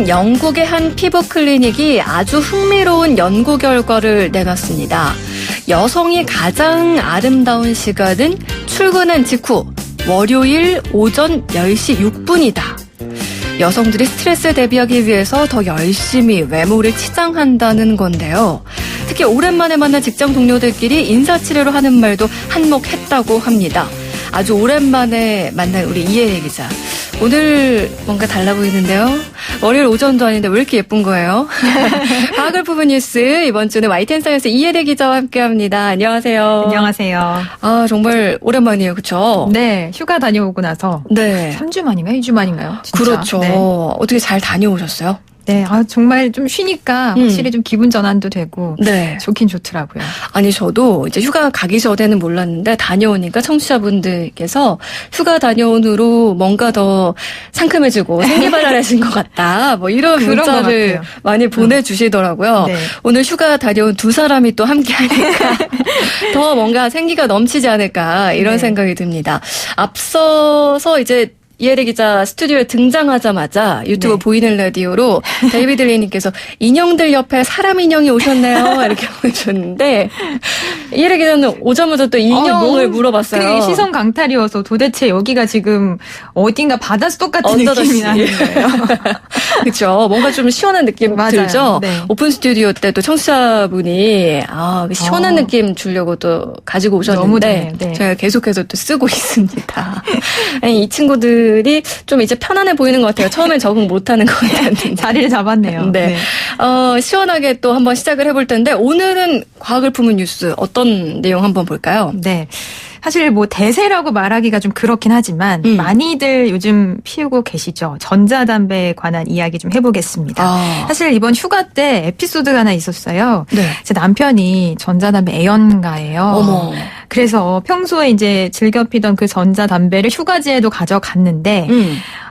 최근 영국의 한 피부 클리닉이 아주 흥미로운 연구 결과를 내놨습니다. 여성이 가장 아름다운 시간은 출근한 직후 월요일 오전 10시 6분이다. 여성들이 스트레스에 대비하기 위해서 더 열심히 외모를 치장한다는 건데요. 특히 오랜만에 만난 직장 동료들끼리 인사치레로 하는 말도 한몫했다고 합니다. 아주 오랜만에 만난 우리 이혜리 기자. 오늘 뭔가 달라 보이는데요. 월요일 오전도 아닌데 왜 이렇게 예쁜 거예요? 과학을 푸는 뉴스 이번 주는 YTN사이언스 이혜리 기자와 함께합니다. 안녕하세요. 안녕하세요. 아 정말 오랜만이에요, 그렇죠? 네, 휴가 다녀오고 나서 네. 3주 만인가요? 2주 만인가요? 진짜. 그렇죠. 네. 어떻게 잘 다녀오셨어요? 네, 정말 좀 쉬니까 확실히 좀 기분 전환도 되고 네. 좋긴 좋더라고요. 아니 저도 이제 휴가 가기 전에는 몰랐는데 다녀오니까 청취자분들께서 휴가 다녀온 후로 뭔가 더 상큼해지고 생기발랄해진 것 같다. 뭐 이런 문자를 많이 보내주시더라고요. 네. 오늘 휴가 다녀온 두 사람이 또 함께하니까 더 뭔가 생기가 넘치지 않을까 이런 네. 생각이 듭니다. 앞서서 이제 이혜리 기자 스튜디오에 등장하자마자 유튜브 네. 보이는 라디오로 데이비드 리님께서 인형들 옆에 사람 인형이 오셨네요. 이렇게 보내주셨는데 이혜리 기자는 오자마자 또 인형을 물어봤어요. 시선 강탈이어서 도대체 여기가 지금 어딘가 바닷속 같은 느낌이 나는 거예요. 그렇죠. 뭔가 좀 시원한 느낌 맞아요. 들죠. 네. 오픈 스튜디오 때 또 청취자분이 시원한 느낌 주려고 또 가지고 오셨는데 네. 제가 계속해서 또 쓰고 있습니다. 아니, 이 친구들이 좀 이제 편안해 보이는 것 같아요. 처음엔 적응 못하는 것 같았는데 자리를 잡았네요. 네. 시원하게 또 한번 시작을 해볼 텐데 오늘은 과학을 품은 뉴스 어떤 내용 한번 볼까요? 네. 사실 뭐 대세라고 말하기가 좀 그렇긴 하지만 많이들 요즘 피우고 계시죠. 전자담배에 관한 이야기 좀 해보겠습니다. 사실 이번 휴가 때 에피소드가 하나 있었어요. 네. 제 남편이 전자담배 애연가예요. 어머. 그래서 평소에 이제 즐겨 피던 그 전자담배를 휴가지에도 가져갔는데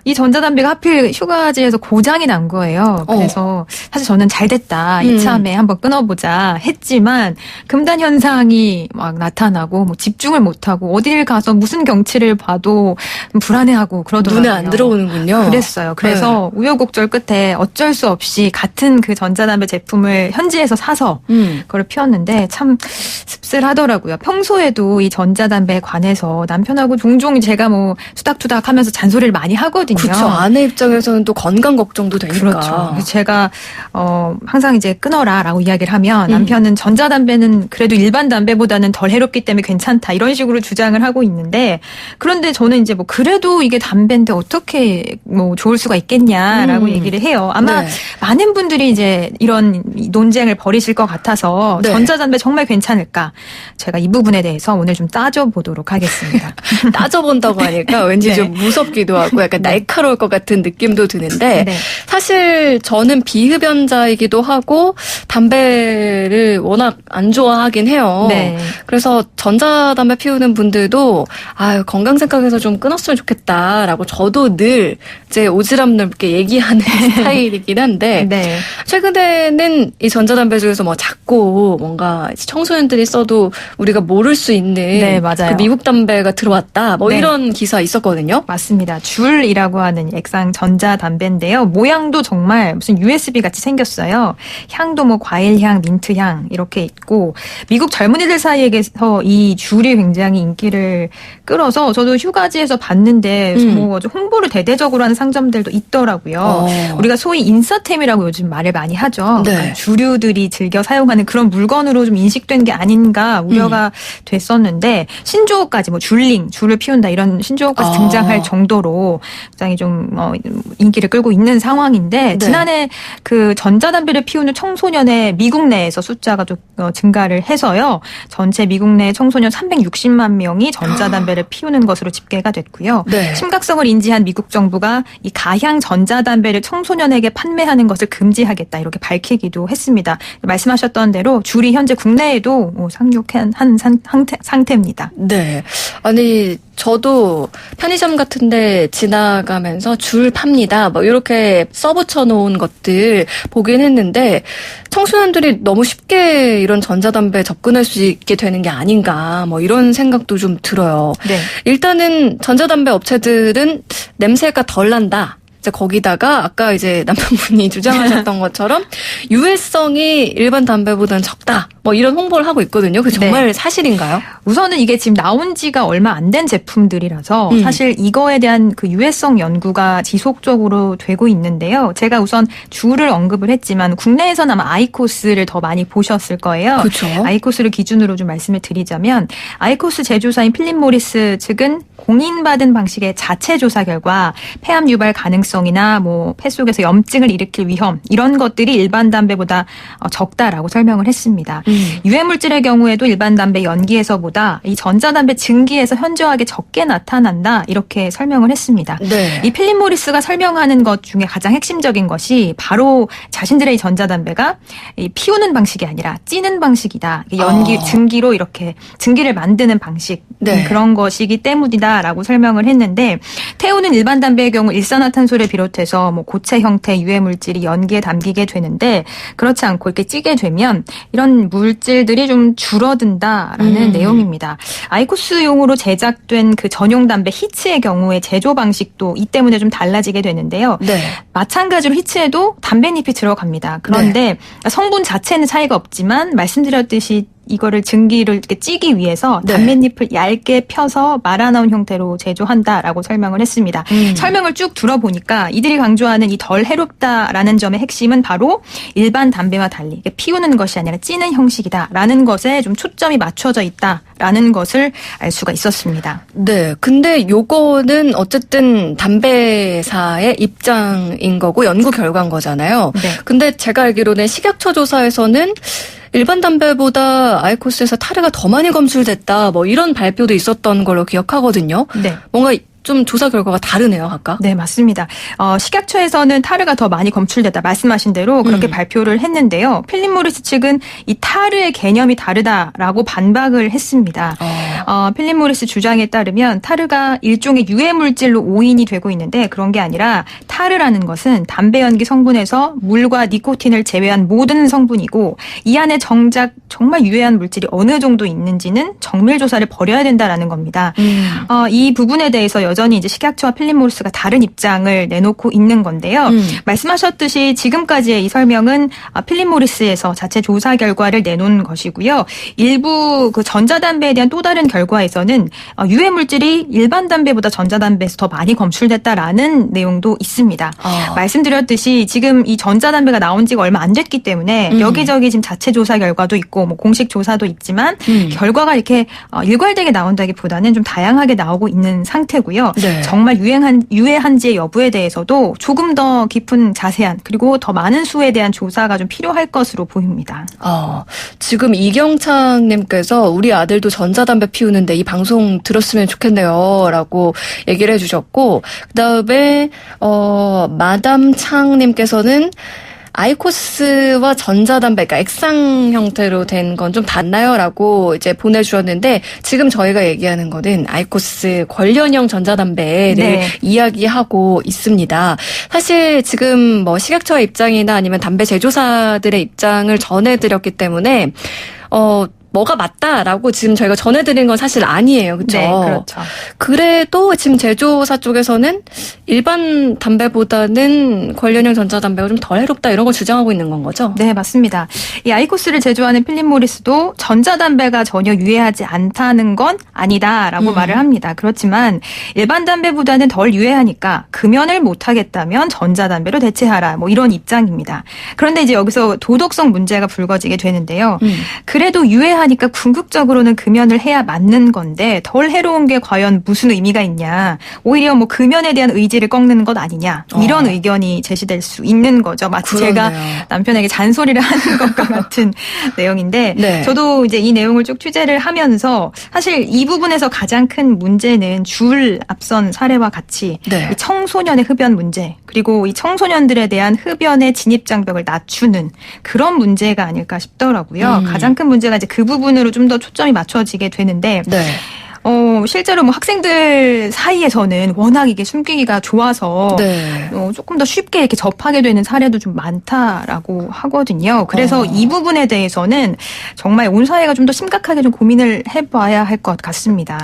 이 전자담배가 하필 휴가지에서 고장이 난 거예요. 그래서 사실 저는 잘 됐다. 이참에 한번 끊어보자 했지만 금단 현상이 막 나타나고 뭐 집중을 못하고 어딜 가서 무슨 경치를 봐도 불안해하고 그러더라고요. 눈에 안 들어오는군요. 그랬어요. 그래서 네. 우여곡절 끝에 어쩔 수 없이 같은 그 전자담배 제품을 현지에서 사서 그걸 피웠는데 참 씁쓸하더라고요. 평소에도 이 전자담배에 관해서 남편하고 종종 제가 뭐 투닥투닥 하면서 잔소리를 많이 하거든요. 그렇죠. 아내 입장에서는 또 건강 걱정도 되니까. 그렇죠. 제가 항상 이제 끊어라라고 이야기를 하면 남편은 전자담배는 그래도 일반 담배보다는 덜 해롭기 때문에 괜찮다 이런 식으로 주장을 하고 있는데 그런데 저는 이제 뭐 그래도 이게 담배인데 어떻게 뭐 좋을 수가 있겠냐라고 얘기를 해요. 아마 네. 많은 분들이 이제 이런 논쟁을 벌이실 것 같아서 네. 전자담배 정말 괜찮을까? 제가 이 부분에 대해서 오늘 좀 따져보도록 하겠습니다. 따져본다고 하니까 왠지 네. 좀 무섭기도 하고 약간 날카로울 것 같은 느낌도 드는데 네. 사실 저는 비흡연자이기도 하고 담배를 워낙 안 좋아하긴 해요. 네. 그래서 전자담배 피우는 분들도 건강 생각해서 좀 끊었으면 좋겠다라고 저도 늘 이제 오지랖 넓게 얘기하는 스타일이긴 한데 네. 최근에는 이 전자담배 중에서 뭐 작고 뭔가 청소년들이 써도 우리가 모를 수 있는 네, 맞아요. 그 미국 담배가 들어왔다 뭐 네. 이런 기사 있었거든요. 맞습니다. 줄이라고 하는 액상 전자담배인데요. 모양도 정말 무슨 USB 같이 생겼어요. 향도 뭐 과일향, 민트향 이렇게 있고 미국 젊은이들 사이에서 이 줄이 굉장히 인기를 끌어서 저도 휴가지에서 봤는데 뭐 홍보를 대대적으로 하는 상점들도 있더라고요. 우리가 소위 인싸템이라고 요즘 말을 많이 하죠. 네. 그러니까 주류들이 즐겨 사용하는 그런 물건으로 좀 인식된 게 아닌가 우려가 됐었는데 신조어까지 뭐 줄링, 줄을 피운다 이런 신조어까지 등장할 정도로 굉장히 좀 인기를 끌고 있는 상황인데 네. 지난해 그 전자담배를 피우는 청소년의 미국 내에서 숫자가 좀 증가를 해서요. 전체 미국 내 청소년 360만 명이 전자담배를 피우는 것으로 집계가 됐고요. 네. 심각성을 인지한 미국 정부가 이 가향 전자담배를 청소년에게 판매하는 것을 금지하겠다 이렇게 밝히기도 했습니다. 말씀하셨던 대로 줄이 현재 국내에도 상륙한 상태입니다. 네. 아니 저도 편의점 같은데 지나가면서 줄 팝니다. 뭐 이렇게 써붙여 놓은 것들 보긴 했는데 청소년들이 너무 쉽게 이런 전자담배에 접근할 수 있게 되는 게 아닌가 뭐 이런 생각도 좀 들어요. 네. 일단은 전자담배 업체들은 냄새가 덜 난다. 이제 거기다가 아까 이제 남편분이 주장하셨던 것처럼 유해성이 일반 담배보다는 적다. 뭐 이런 홍보를 하고 있거든요. 그게 정말 사실인가요? 우선은 이게 지금 나온 지가 얼마 안 된 제품들이라서 사실 이거에 대한 그 유해성 연구가 지속적으로 되고 있는데요. 제가 우선 주를 언급을 했지만 국내에서는 아마 아이코스를 더 많이 보셨을 거예요. 그렇죠. 아이코스를 기준으로 좀 말씀을 드리자면 아이코스 제조사인 필립 모리스 측은 공인받은 방식의 자체 조사 결과 폐암 유발 가능성이나 뭐 폐 속에서 염증을 일으킬 위험 이런 것들이 일반 담배보다 적다라고 설명을 했습니다. 유해물질의 경우에도 일반 담배 연기에서보다 이 전자담배 증기에서 현저하게 적게 나타난다 이렇게 설명을 했습니다. 네. 이 필립 모리스가 설명하는 것 중에 가장 핵심적인 것이 바로 자신들의 이 전자담배가 이 피우는 방식이 아니라 찌는 방식이다. 연기, 증기로 이렇게 증기를 만드는 방식 네. 그런 것이기 때문이다라고 설명을 했는데 태우는 일반 담배의 경우 일산화탄소를 비롯해서 뭐 고체 형태 유해 물질이 연기에 담기게 되는데 그렇지 않고 이렇게 찌게 되면 이런 물질들이 좀 줄어든다라는 내용입니다. 아이코스용으로 제작된 그 전용 담배 히츠의 경우에 제조 방식도 이 때문에 좀 달라지게 되는데요. 네. 마찬가지로 히츠에도 담배잎이 들어갑니다. 그런데 성분 자체는 차이가 없지만 말씀드렸듯이 이거를 증기를 이렇게 찌기 위해서 담뱃잎을 얇게 펴서 말아나온 형태로 제조한다라고 설명을 했습니다. 설명을 쭉 들어보니까 이들이 강조하는 이 덜 해롭다라는 점의 핵심은 바로 일반 담배와 달리 피우는 것이 아니라 찌는 형식이다라는 것에 좀 초점이 맞춰져 있다라는 것을 알 수가 있었습니다. 네. 근데 요거는 어쨌든 담배사의 입장인 거고 연구 결과인 거잖아요. 네. 근데 제가 알기로는 식약처 조사에서는 일반 담배보다 아이코스에서 타르가 더 많이 검출됐다. 뭐 이런 발표도 있었던 걸로 기억하거든요. 네. 뭔가 좀 조사 결과가 다르네요, 아까. 네, 맞습니다. 식약처에서는 타르가 더 많이 검출됐다 말씀하신 대로 그렇게 발표를 했는데요. 필립 모리스 측은 이 타르의 개념이 다르다라고 반박을 했습니다. 필립 모리스 주장에 따르면 타르가 일종의 유해 물질로 오인이 되고 있는데 그런 게 아니라 타르라는 것은 담배 연기 성분에서 물과 니코틴을 제외한 모든 성분이고 이 안에 정작 정말 유해한 물질이 어느 정도 있는지는 정밀 조사를 벌여야 된다라는 겁니다. 이 부분에 대해서 여전히 이제 식약처와 필립 모리스가 다른 입장을 내놓고 있는 건데요. 말씀하셨듯이 지금까지의 이 설명은 필립 모리스에서 자체 조사 결과를 내놓은 것이고요. 일부 그 전자담배에 대한 또 다른 결과에서는 유해 물질이 일반 담배보다 전자담배에서 더 많이 검출됐다라는 내용도 있습니다. 말씀드렸듯이 지금 이 전자담배가 나온 지가 얼마 안 됐기 때문에 여기저기 지금 자체 조사 결과도 있고 뭐 공식 조사도 있지만 결과가 이렇게 일괄되게 나온다기보다는 좀 다양하게 나오고 있는 상태고요. 네. 정말 유해한지의 여부에 대해서도 조금 더 깊은 자세한 그리고 더 많은 수에 대한 조사가 좀 필요할 것으로 보입니다. 지금 이경창님께서 우리 아들도 전자담배 피우는데 이 방송 들었으면 좋겠네요. 라고 얘기를 해주셨고 그다음에 마담 창님께서는 아이코스와 전자담배, 그러니까 액상 형태로 된 건 좀 닿나요? 라고 이제 보내주셨는데, 지금 저희가 얘기하는 거는 아이코스 관련형 전자담배를 이야기하고 있습니다. 사실 지금 뭐 식약처의 입장이나 아니면 담배 제조사들의 입장을 전해드렸기 때문에, 뭐가 맞다라고 지금 저희가 전해드린 건 사실 아니에요. 그렇죠? 네, 그렇죠. 그래도 지금 제조사 쪽에서는 일반 담배보다는 관련형 전자담배가 좀 덜 해롭다 이런 걸 주장하고 있는 건 거죠? 네, 맞습니다. 이 아이코스를 제조하는 필립 모리스도 전자담배가 전혀 유해하지 않다는 건 아니다라고 말을 합니다. 그렇지만 일반 담배보다는 덜 유해하니까 금연을 못하겠다면 전자담배로 대체하라 뭐 이런 입장입니다. 그런데 이제 여기서 도덕성 문제가 불거지게 되는데요. 그래도 유해하니까 궁극적으로는 금연을 해야 맞는 건데 덜 해로운 게 과연 무슨 의미가 있냐. 오히려 뭐 금연에 대한 의지를 꺾는 것 아니냐. 이런 의견이 제시될 수 있는 거죠. 마치 그러네요. 제가 남편에게 잔소리를 하는 것과 같은 내용인데 네. 저도 이제 이 내용을 쭉 취재를 하면서 사실 이 부분에서 가장 큰 문제는 줄 앞선 사례와 같이 네. 이 청소년의 흡연 문제 그리고 이 청소년들에 대한 흡연의 진입 장벽을 낮추는 그런 문제가 아닐까 싶더라고요. 가장 큰 문제가 이제 그 부분으로 좀 더 초점이 맞춰지게 되는데 네. 실제로 뭐 학생들 사이에서는 워낙 이게 숨기기가 좋아서 네. 조금 더 쉽게 이렇게 접하게 되는 사례도 좀 많다라고 하거든요. 그래서 이 부분에 대해서는 정말 온 사회가 좀 더 심각하게 좀 고민을 해봐야 할 것 같습니다.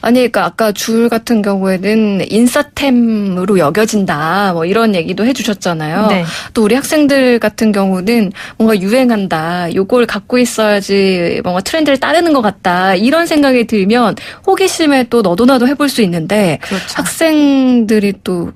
아니, 그러니까 아까 줄 같은 경우에는 인싸템으로 여겨진다, 뭐 이런 얘기도 해주셨잖아요. 네. 또 우리 학생들 같은 경우는 뭔가 유행한다, 요걸 갖고 있어야지 뭔가 트렌드를 따르는 것 같다, 이런 생각이 들면 호기심에 또 너도 나도 해볼 수 있는데 그렇죠. 학생들이 또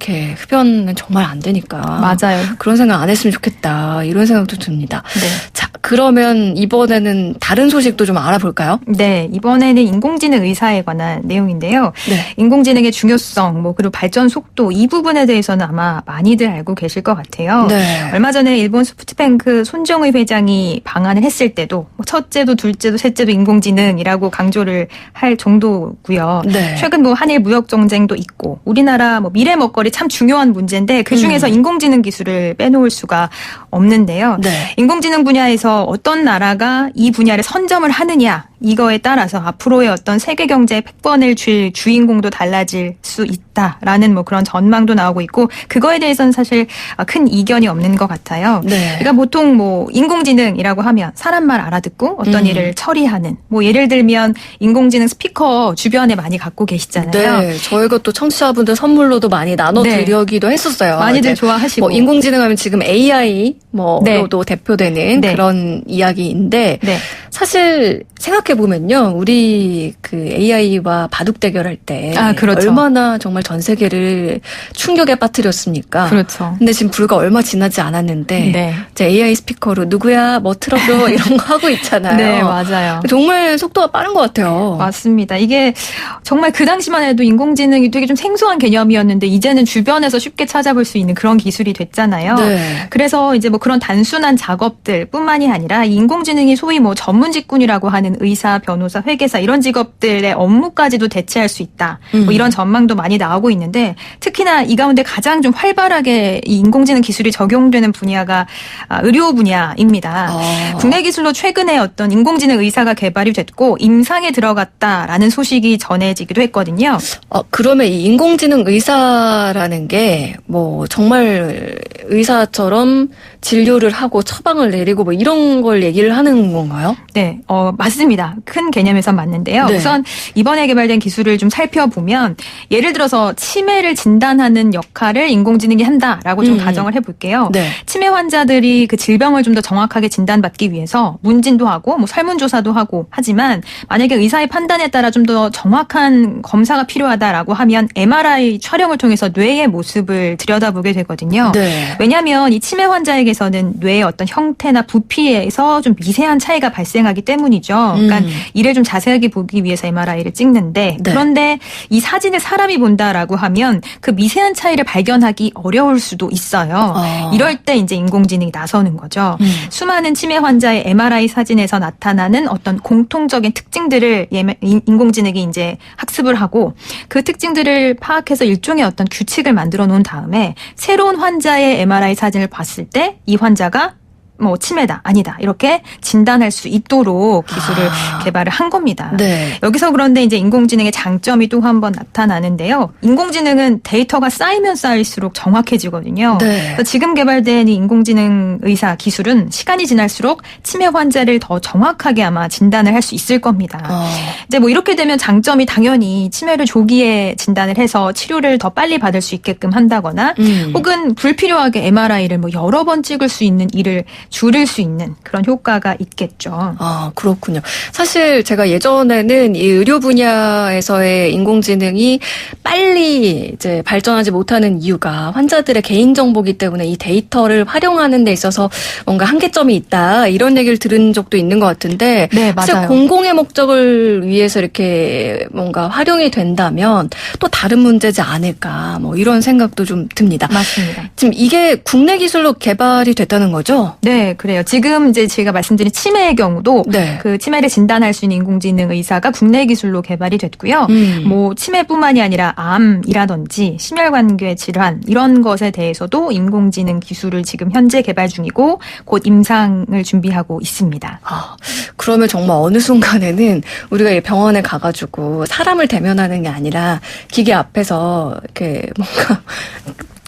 이렇게 흡연은 정말 안 되니까. 맞아요. 그런 생각 안 했으면 좋겠다, 이런 생각도 듭니다. 네. 자, 그러면 이번에는 다른 소식도 좀 알아볼까요? 네, 이번에는 인공지능 의사에 관한 내용인데요. 네. 인공지능의 중요성, 그리고 발전 속도 이 부분에 대해서는 아마 많이들 알고 계실 것 같아요. 네. 얼마 전에 일본 소프트뱅크 손정의 회장이 방한을 했을 때도 첫째도 둘째도 셋째도 인공지능이라고 강조를 할 정도고요. 네. 최근 뭐 한일 무역 정쟁도 있고 우리나라 뭐 미래 먹거리 참 중요한 문제인데 그 중에서 인공지능 기술을 빼놓을 수가 없는데요. 네. 인공지능 분야에서 어떤 나라가 이 분야를 선점을 하느냐 이거에 따라서 앞으로의 어떤 세계 경제의 패권을 쥘 주인공도 달라질 수 있다라는 뭐 그런 전망도 나오고 있고 그거에 대해서는 사실 큰 이견이 없는 것 같아요. 네. 그러니까 보통 뭐 인공지능이라고 하면 사람 말 알아듣고 어떤 일을 처리하는 뭐 예를 들면 인공지능 스피커 주변에 많이 갖고 계시잖아요. 네, 저희가 또 청취자분들 선물로도 많이 나눠드리기도 했었어요. 많이들 좋아하시고. 뭐 인공지능 하면 지금 AI로도 대표되는 네. 그런 이야기인데 네. 사실 생각해보면요. 우리 그 AI와 바둑 대결할 때 그렇죠. 얼마나 정말 전 세계를 충격에 빠뜨렸습니까? 그렇죠. 근데 지금 불과 얼마 지나지 않았는데 네. 이제 AI 스피커로 누구야 뭐 틀어줘 이런 거 하고 있잖아요. 네, 맞아요. 정말 속도가 빠른 것 같아요. 맞습니다. 이게 정말 그 당시만 해도 인공지능이 되게 좀 생소한 개념이었는데 이제는 주변에서 쉽게 찾아볼 수 있는 그런 기술이 됐잖아요. 네. 그래서 이제 뭐 그런 단순한 작업들 뿐만이 아니라 이 인공지능이 소위 뭐 전문 직군이라고 하는 의사, 변호사, 회계사 이런 직업들의 업무까지도 대체할 수 있다. 뭐 이런 전망도 많이 나오고 있는데 특히나 이 가운데 가장 좀 활발하게 이 인공지능 기술이 적용되는 분야가 의료 분야입니다. 국내 기술로 최근에 어떤 인공지능 의사가 개발이 됐고 임상에 들어갔다라는 소식이 전해지기도 했거든요. 그러면 이 인공지능 의사라는 게 뭐 정말 의사처럼 진료를 하고 처방을 내리고 뭐 이런 걸 얘기를 하는 건가요? 네, 맞습니다. 큰 개념에선 맞는데요. 네. 우선 이번에 개발된 기술을 좀 살펴보면 예를 들어서 치매를 진단하는 역할을 인공지능이 한다라고 좀 가정을 해볼게요. 네. 치매 환자들이 그 질병을 좀 더 정확하게 진단받기 위해서 문진도 하고 뭐 설문조사도 하고 하지만 만약에 의사의 판단에 따라 좀 더 정확한 검사가 필요하다라고 하면 MRI 촬영을 통해서 뇌의 모습을 들여다보게 되거든요. 네. 왜냐하면 이 치매 환자에게서는 뇌의 어떤 형태나 부피에서 좀 미세한 차이가 발생하기 때문이죠. 그러니까 이를 좀 자세하게 보기 위해서 MRI를 찍는데 네. 그런데 이 사진을 사람이 본다라고 하면 그 미세한 차이를 발견하기 어려울 수도 있어요. 이럴 때 이제 인공지능이 나서는 거죠. 수많은 치매 환자의 MRI 사진에서 나타나는 어떤 공통적인 특징들을 인공지능이 이제 학습을 하고 그 특징들을 파악해서 일종의 어떤 규칙을 만들어 놓은 다음에 새로운 환자의 MRI 사진을 봤을 때 이 환자가 뭐 치매다 아니다 이렇게 진단할 수 있도록 기술을 개발을 한 겁니다. 네. 여기서 그런데 이제 인공지능의 장점이 또 한 번 나타나는데요. 인공지능은 데이터가 쌓이면 쌓일수록 정확해지거든요. 네. 그래서 지금 개발된 이 인공지능 의사 기술은 시간이 지날수록 치매 환자를 더 정확하게 아마 진단을 할 수 있을 겁니다. 이제 뭐 이렇게 되면 장점이 당연히 치매를 조기에 진단을 해서 치료를 더 빨리 받을 수 있게끔 한다거나 혹은 불필요하게 MRI를 뭐 여러 번 찍을 수 있는 일을 줄일 수 있는 그런 효과가 있겠죠. 그렇군요. 사실 제가 예전에는 이 의료 분야에서의 인공지능이 빨리 이제 발전하지 못하는 이유가 환자들의 개인정보이기 때문에 이 데이터를 활용하는 데 있어서 뭔가 한계점이 있다 이런 얘기를 들은 적도 있는 것 같은데 네, 사실 맞아요. 공공의 목적을 위해서 이렇게 뭔가 활용이 된다면 또 다른 문제지 않을까 뭐 이런 생각도 좀 듭니다. 맞습니다. 지금 이게 국내 기술로 개발이 됐다는 거죠? 네, 그래요. 지금 이제 제가 말씀드린 치매의 경우도 네. 그 치매를 진단할 수 있는 인공지능 의사가 국내 기술로 개발이 됐고요. 뭐 치매뿐만이 아니라 암이라든지 심혈관계 질환 이런 것에 대해서도 인공지능 기술을 지금 현재 개발 중이고 곧 임상을 준비하고 있습니다. 그러면 정말 어느 순간에는 우리가 이 병원에 가가지고 사람을 대면하는 게 아니라 기계 앞에서 이렇게 뭔가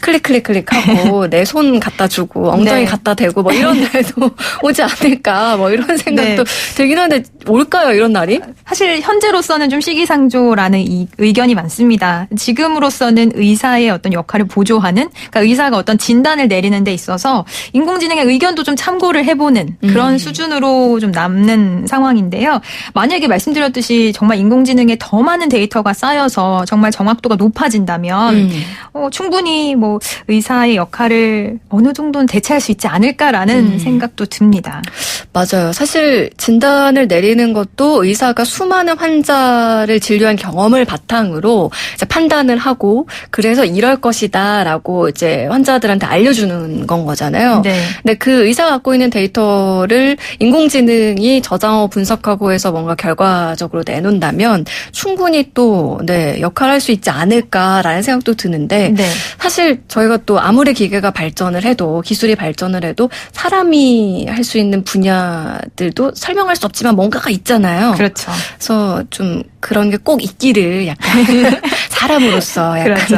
클릭하고 내 손 갖다 주고 엉덩이 네. 갖다 대고 뭐 이런 날도 오지 않을까 뭐 이런 생각도 네. 들긴 하는데 올까요 이런 날이? 사실 현재로서는 좀 시기상조라는 이 의견이 많습니다. 지금으로서는 의사의 어떤 역할을 보조하는, 그러니까 의사가 어떤 진단을 내리는 데 있어서 인공지능의 의견도 좀 참고를 해보는 그런 수준으로 좀 남는 상황인데요. 만약에 말씀드렸듯이 정말 인공지능에 더 많은 데이터가 쌓여서 정말 정확도가 높아진다면 충분히 뭐 의사의 역할을 어느 정도는 대체할 수 있지 않을까라는 생각도 듭니다. 맞아요. 사실 진단을 내리는 것도 의사가 수많은 환자를 진료한 경험을 바탕으로 이제 판단을 하고 그래서 이럴 것이다라고 이제 환자들한테 알려주는 건 거잖아요. 네. 근데 그 의사가 갖고 있는 데이터를 인공지능이 저장하고 분석하고 해서 뭔가 결과적으로 내놓는다면 충분히 또 역할을 할 수 있지 않을까라는 생각도 드는데 네. 사실 저희가 또 아무리 기계가 발전을 해도 기술이 발전을 해도 사람이 할 수 있는 분야들도 설명할 수 없지만 뭔가가 있잖아요. 그렇죠. 그래서 좀 그런 게 꼭 있기를 약간 사람으로서 약간 그렇죠.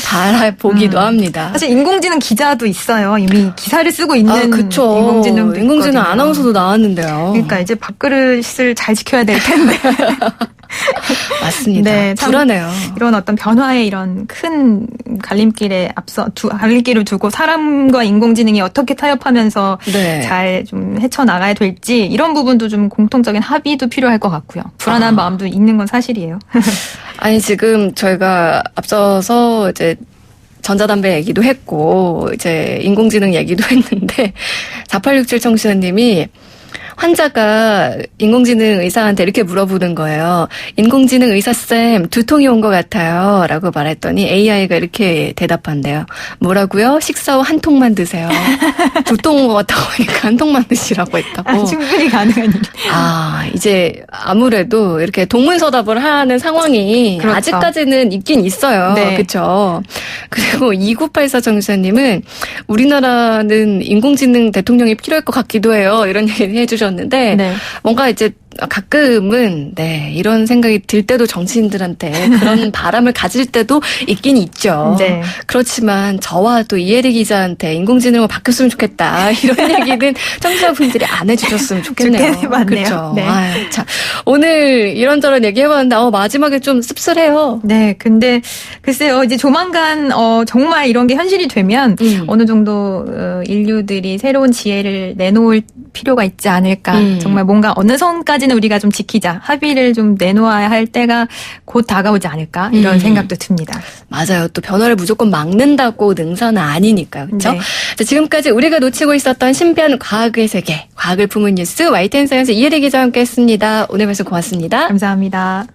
바라보기도 합니다. 사실 인공지능 기자도 있어요. 이미 기사를 쓰고 있는 그쵸. 인공지능도 인공지능 있거든요. 아나운서도 나왔는데요. 그러니까 이제 밥그릇을 잘 지켜야 될 텐데. 맞습니다. 네, 참 불안해요. 이런 어떤 변화의 이런 큰 갈림길에 갈림길을 두고 사람과 인공지능이 어떻게 타협하면서 네. 잘 좀 헤쳐나가야 될지 이런 부분도 좀 공통적인 합의도 필요할 것 같고요. 불안한 마음도 있는 건 사실이에요. 아니 지금 저희가 앞서서 이제 전자담배 얘기도 했고 이제 인공지능 얘기도 했는데 4867 청취자님이 환자가 인공지능 의사한테 이렇게 물어보는 거예요. 인공지능 의사쌤 두통이 온 것 같아요. 라고 말했더니 AI가 이렇게 대답한대요. 뭐라고요? 식사 후 한 통만 드세요. 두통 온 것 같다고 하니까 한 통만 드시라고 했다고. 충분히 가능한 일. 이제 아무래도 이렇게 동문서답을 하는 상황이 그렇죠. 아직까지는 있긴 있어요. 네. 그렇죠. 그리고 2984 정사님은 우리나라는 인공지능 대통령이 필요할 것 같기도 해요. 이런 얘기를 해주셨는데 네. 뭔가 이제 가끔은 이런 생각이 들 때도 정치인들한테 그런 바람을 가질 때도 있긴 있죠. 네. 그렇지만 저와 또 이혜리 기자한테 인공지능으로 바뀌었으면 좋겠다 이런 얘기는 청취자분들이 안 해주셨으면 좋겠네요. 맞네요. 그렇죠. 네. 자, 오늘 이런저런 얘기해봤는데 마지막에 좀 씁쓸해요. 네, 근데 글쎄요, 이제 조만간 정말 이런 게 현실이 되면 어느 정도 인류들이 새로운 지혜를 내놓을 필요가 있지 않을까. 정말 뭔가 어느 선까지는 우리가 좀 지키자, 합의를 좀 내놓아야 할 때가 곧 다가오지 않을까 이런 생각도 듭니다. 맞아요. 또 변화를 무조건 막는다고 능사는 아니니까요. 그렇죠? 네. 자, 지금까지 우리가 놓치고 있었던 신비한 과학의 세계, 과학을 품은 뉴스 YTN 사이언스 이혜리 기자와 함께했습니다. 오늘 말씀 고맙습니다. 감사합니다.